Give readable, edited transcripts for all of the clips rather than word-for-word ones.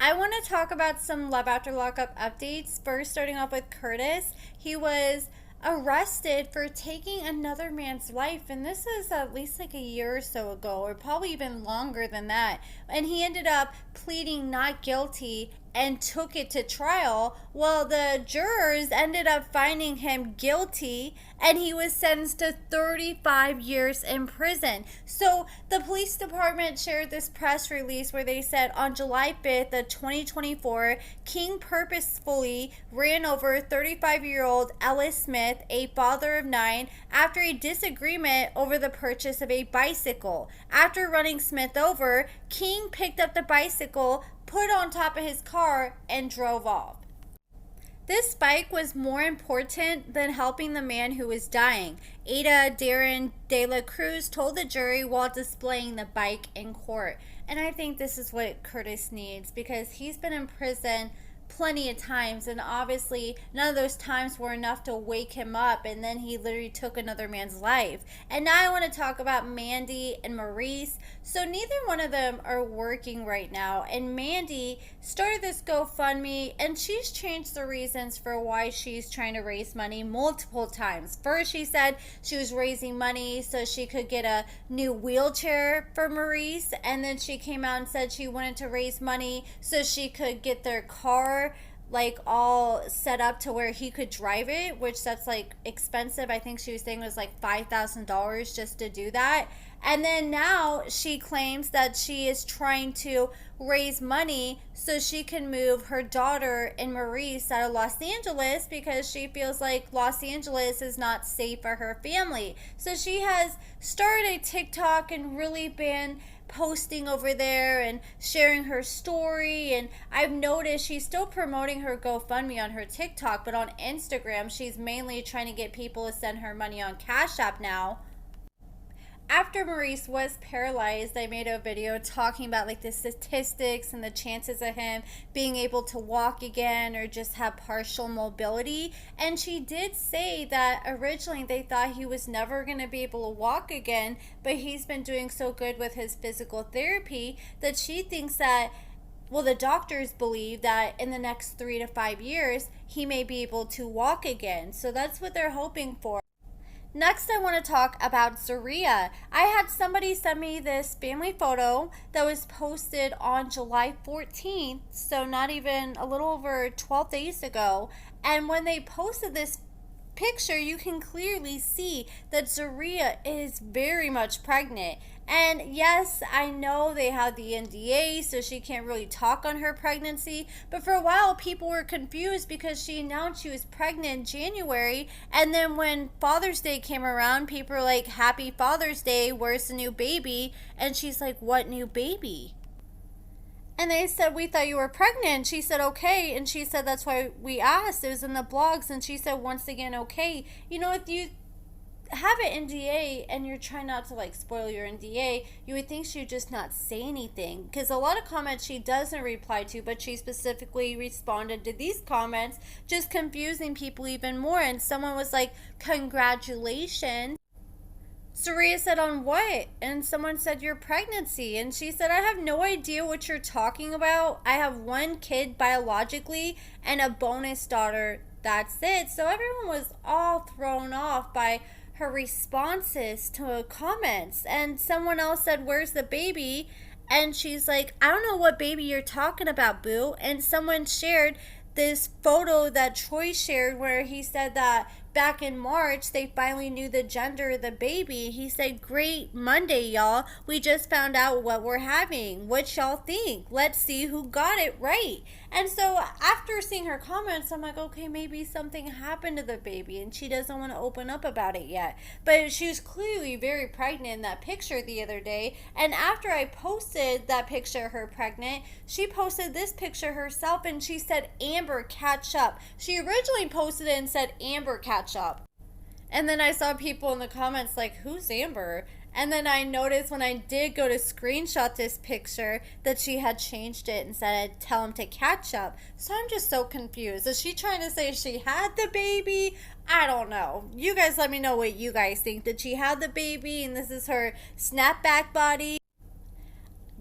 I want to talk about some Love After Lockup updates. First, starting off with Kurtis. He was arrested for taking another man's life, and this is at least like a year or so ago, or probably even longer than that. And he ended up pleading not guilty and took it to trial. Well, the jurors ended up finding him guilty, and he was sentenced to 35 years in prison. So the police department shared this press release where they said on July 5th of 2024, King purposefully ran over 35-year-old Ellis Smith, a father of 9, after a disagreement over the purchase of a bicycle. After running Smith over, King picked up the bicycle, put on top of his car, and drove off. This bike was more important than helping the man who was dying, Ada Darren De La Cruz told the jury while displaying the bike in court. And I think this is what Kurtis needs, because he's been in prison plenty of times, and obviously none of those times were enough to wake him up, and then he literally took another man's life. And now I want to talk about Mandy and Maurice. So neither one of them are working right now, and Mandy started this GoFundMe, and she's changed the reasons for why she's trying to raise money multiple times. First, she said she was raising money so she could get a new wheelchair for Maurice, and then she came out and said she wanted to raise money so she could get their car like all set up to where he could drive it, which that's like expensive. I think she was saying it was like $5,000 just to do that. And then now she claims that she is trying to raise money so she can move her daughter and Maurice out of Los Angeles, because she feels like Los Angeles is not safe for her family. So she has started a TikTok and really been posting over there and sharing her story. And I've noticed she's still promoting her GoFundMe on her TikTok, but on Instagram she's mainly trying to get people to send her money on Cash App now. After Maurice was paralyzed, I made a video talking about like the statistics and the chances of him being able to walk again or just have partial mobility. And she did say that originally they thought he was never going to be able to walk again, but he's been doing so good with his physical therapy that she thinks that, well, the doctors believe that in the next 3 to 5 years he may be able to walk again. So that's what they're hoping for. Next, I want to talk about Zeruiah. I had somebody send me this family photo that was posted on July 14th, so not even a little over 12 days ago. And when they posted this picture, you can clearly see that Zeruiah is very much pregnant. And yes, I know they have the NDA, so she can't really talk on her pregnancy, but for a while people were confused because she announced she was pregnant in January, and then when Father's Day came around, people were like, Happy Father's Day, where's the new baby? And she's like, what new baby? And they said, we thought you were pregnant. She said, okay. And she said, that's why we asked. It was in the blogs. And she said, once again, okay. You know, if you have an NDA and you're trying not to like spoil your NDA, you would think she would just not say anything. Because a lot of comments she doesn't reply to, but she specifically responded to these comments, just confusing people even more. And someone was like, congratulations. Zeruiah said, on what? And someone said, your pregnancy. And she said, I have no idea what you're talking about. I have one kid biologically and a bonus daughter. That's it. So everyone was all thrown off by her responses to comments. And someone else said, where's the baby? And she's like, I don't know what baby you're talking about, boo. And someone shared this photo that Troy shared where he said that back in March, they finally knew the gender of the baby. He said, great Monday, y'all. We just found out what we're having. What y'all think? Let's see who got it right. And so after seeing her comments, I'm like, okay, maybe something happened to the baby and she doesn't want to open up about it yet. But she was clearly very pregnant in that picture the other day. And after I posted that picture of her pregnant, she posted this picture herself and she said, Amber, catch up. She originally posted it and said, Amber, catch up. And then I saw people in the comments like, who's Amber? And then I noticed when I did go to screenshot this picture that she had changed it and said, tell him to catch up. So I'm just so confused. Is she trying to say she had the baby? I don't know. You guys let me know what you guys think. Did she have the baby and this is her snapback body?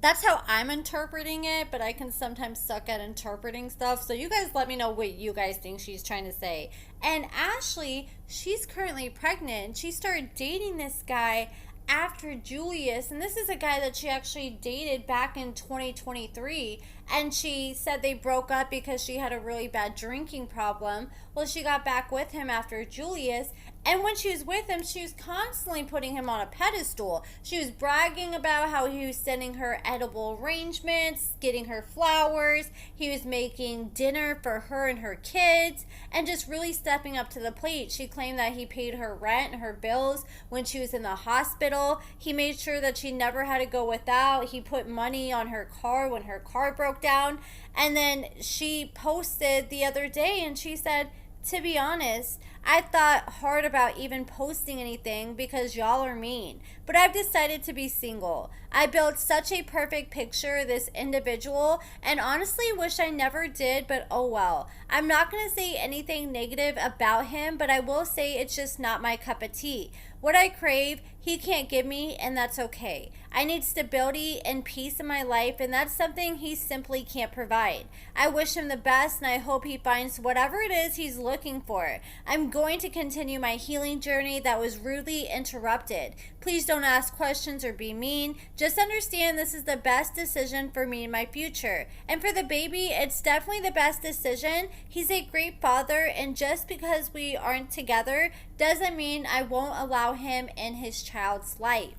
That's how I'm interpreting it, but I can sometimes suck at interpreting stuff. So you guys let me know what you guys think she's trying to say. And Ashley, she's currently pregnant. She started dating this guy after Julius, and this is a guy that she actually dated back in 2023, and she said they broke up because she had a really bad drinking problem. Well, she got back with him after Julius, and when she was with him, she was constantly putting him on a pedestal. She was bragging about how he was sending her edible arrangements, getting her flowers, he was making dinner for her and her kids, and just really stepping up to the plate. She claimed that he paid her rent and her bills when she was in the hospital. He made sure that she never had to go without. He put money on her car when her car broke down. And then she posted the other day and she said, to be honest, I thought hard about even posting anything because y'all are mean. But I've decided to be single. I built such a perfect picture of this individual and honestly wish I never did, but oh well. I'm not going to say anything negative about him, but I will say it's just not my cup of tea. What I crave, he can't give me, and that's okay. I need stability and peace in my life, and that's something he simply can't provide. I wish him the best, and I hope he finds whatever it is he's looking for. I'm going to continue my healing journey that was rudely interrupted. Please don't ask questions or be mean. Just understand this is the best decision for me in my future. And for the baby, it's definitely the best decision. He's a great father, and just because we aren't together doesn't mean I won't allow him in his child's life.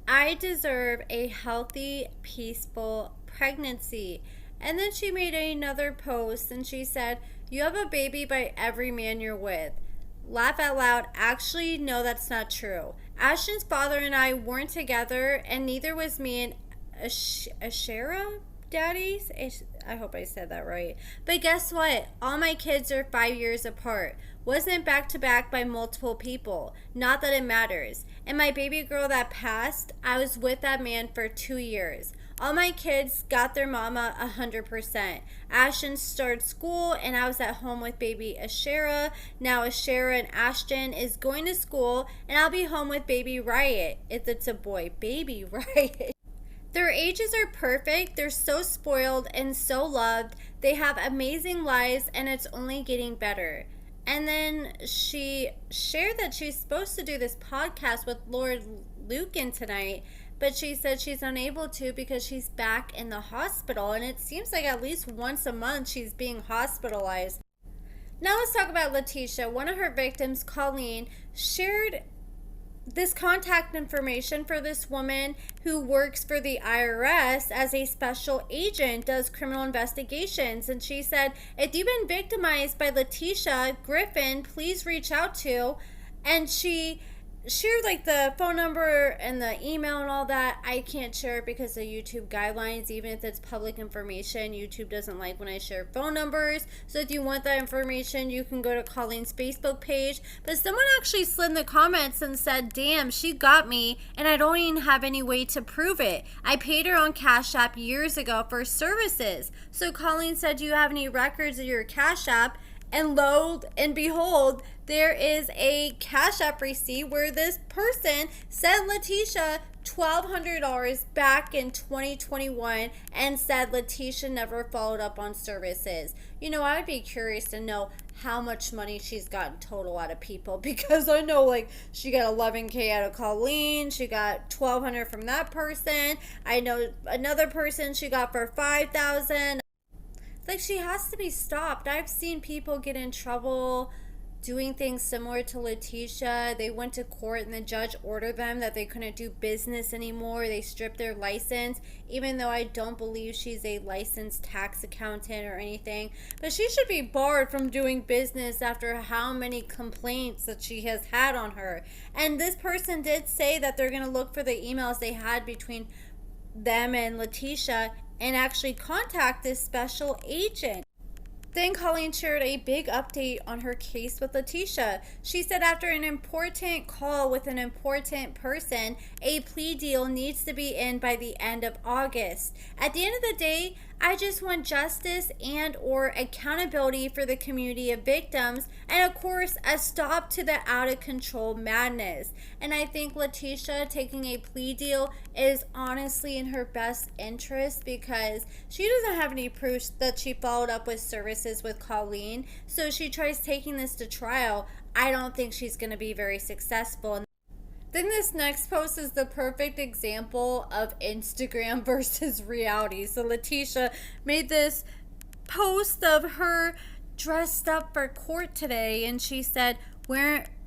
I deserve a healthy, peaceful pregnancy. And then she made another post and she said, you have a baby by every man you're with. Laugh out loud. Actually, no, that's not true. Ashton's father and I weren't together, and neither was me and Ashera daddies. I hope I said that right. But guess what? All my kids are 5 years apart. Wasn't back to back by multiple people. Not that it matters. And my baby girl that passed, I was with that man for 2 years. All my kids got their mama 100%. Ashton started school and I was at home with baby Ashera. Now Ashera and Ashton is going to school and I'll be home with baby Riot. If it's a boy, baby Riot. Their ages are perfect. They're so spoiled and so loved. They have amazing lives and it's only getting better. And then she shared that she's supposed to do this podcast with Lord Lucan tonight, but she said she's unable to because she's back in the hospital, and it seems like at least once a month she's being hospitalized. Now let's talk about Latisha. One of her victims, Colleen, shared this contact information for this woman who works for the IRS as a special agent, does criminal investigations. And she said, if you've been victimized by Latisha Griffin, please reach out to. And she shared like the phone number and the email and all that. I can't share it because of YouTube guidelines. Even if it's public information, YouTube doesn't like when I share phone numbers. So if you want that information, you can go to Colleen's Facebook page. But someone actually slid in the comments and said, damn, she got me and I don't even have any way to prove it. I paid her on Cash App years ago for services. So Colleen said, do you have any records of your Cash App? And lo and behold, there is a Cash App receipt where this person sent Latisha $1,200 back in 2021 and said Latisha never followed up on services. You know, I'd be curious to know how much money she's gotten total out of people, because I know like she got $11,000 out of Colleen, she got $1,200 from that person. I know another person she got for $5,000. Like, she has to be stopped. I've seen people get in trouble doing things similar to Latisha. They went to court and the judge ordered them that they couldn't do business anymore. They stripped their license, even though I don't believe she's a licensed tax accountant or anything. But she should be barred from doing business after how many complaints that she has had on her. And this person did say that they're going to look for the emails they had between them and Latisha and actually contact this special agent. Then Colleen shared a big update on her case with Latisha. She said after an important call with an important person, a plea deal needs to be in by the end of August. At the end of the day, I just want justice and or accountability for the community of victims, and of course a stop to the out of control madness. And I think Latisha taking a plea deal is honestly in her best interest because she doesn't have any proof that she followed up with services with Colleen. So she tries taking this to trial. I don't think she's going to be very successful. Then this next post is the perfect example of Instagram versus reality. So Latisha made this post of her dressed up for court today, and she said,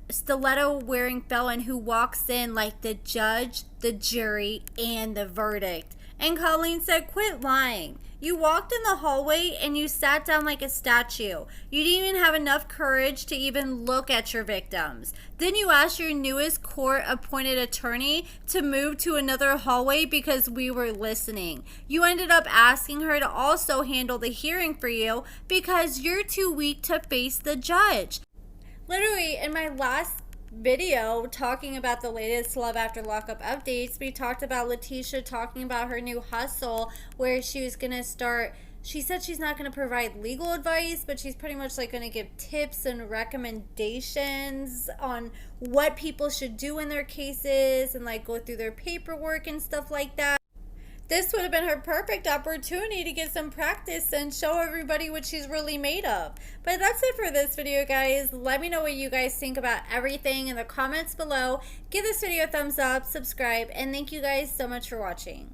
stiletto wearing felon who walks in like the judge, the jury, and the verdict. And Colleen said, quit lying. You walked in the hallway and you sat down like a statue. You didn't even have enough courage to even look at your victims. Then you asked your newest court-appointed attorney to move to another hallway because we were listening. You ended up asking her to also handle the hearing for you because you're too weak to face the judge. Literally, in my last video talking about the latest Love After Lockup updates, we talked about Latisha talking about her new hustle where she was gonna start. She said she's not going to provide legal advice, but she's pretty much like going to give tips and recommendations on what people should do in their cases and like go through their paperwork and stuff like that. This would have been her perfect opportunity to get some practice and show everybody what she's really made of. But that's it for this video, guys. Let me know what you guys think about everything in the comments below. Give this video a thumbs up, subscribe, and thank you guys so much for watching.